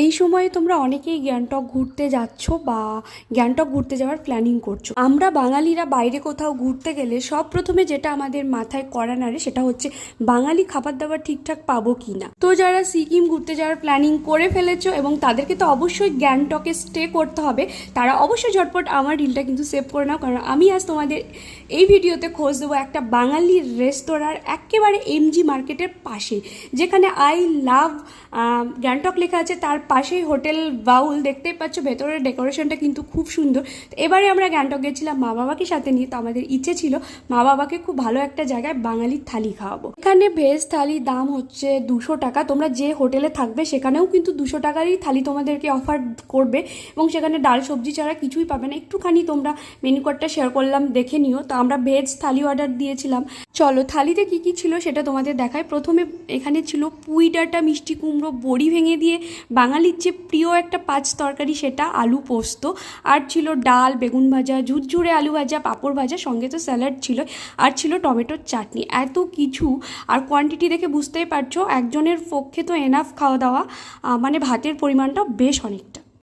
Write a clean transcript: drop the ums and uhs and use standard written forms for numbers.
এই সময়ে তোমরা অনেকেই গ্যাংটক ঘুরতে যাচ্ছ বা গ্যাংটক ঘুরতে যাওয়ার প্ল্যানিং করছো। আমরা বাঙালিরা বাইরে কোথাও ঘুরতে গেলে সব প্রথমে যেটা আমাদের মাথায় কড়া নাড়ে সেটা হচ্ছে বাঙালি খাবার দাবার ঠিকঠাক পাবো কি না। তো যারা সিকিম ঘুরতে যাওয়ার প্ল্যানিং করে ফেলেছো এবং তাদেরকে তো অবশ্যই গ্যাংটকে স্টে করতে হবে, তারা অবশ্যই ঝটপট আমার রিলটা কিন্তু সেভ করে নাও, কারণ আমি আজ তোমাদের এই ভিডিওতে খোঁজ দেবো একটা বাঙালি রেস্তোরাঁর একেবারে এমজি মার্কেটের পাশে, যেখানে আই লাভ গ্যাংটক লেখা আছে, তার পাশেই হোটেল বাউল। দেখতেই পাচ্ছ ভেতরের ডেকোরেশনটা কিন্তু খুব সুন্দর। তো এবারে আমরা গ্যাংটক গেছিলাম মা বাবাকে সাথে নিয়ে, তো আমাদের ইচ্ছে ছিল মা বাবাকে খুব ভালো একটা জায়গায় বাঙালির থালি খাওয়াবো। এখানে ভেজ থালির দাম হচ্ছে 200 টাকা। তোমরা যে হোটেলে থাকবে সেখানেও কিন্তু 200 টাকারই থালি তোমাদেরকে অফার করবে এবং সেখানে ডাল সবজি ছাড়া কিছুই পাবে না। একটুখানি তোমরা মেনু কার্ডটা শেয়ার করলাম, দেখে নিও। তো আমরা ভেজ থালি অর্ডার দিয়েছিলাম। চলো থালিতে কি কি ছিল সেটা তোমাদের দেখায়। প্রথমে এখানে ছিল পুঁই ডাঁটা, মিষ্টি কুমড়ো, বড়ি ভেঙে দিয়ে বাঙালির যে প্রিয় একটা পাঁচ তরকারি সেটা, আলু পোস্ত, আর ছিল ডাল, বেগুন ভাজা, ঝুরঝুরে আলু ভাজা, পাঁপড় ভাজা, সঙ্গে তো স্যালাড ছিল, আর ছিল টমেটোর চাটনি। এত কিছু, আর কোয়ান্টিটি দেখে বুঝতেই পারছো একজনের পক্ষে তো এনাফ খাওয়া দাওয়া, মানে ভাতের পরিমাণটাও বেশ অনেকটা।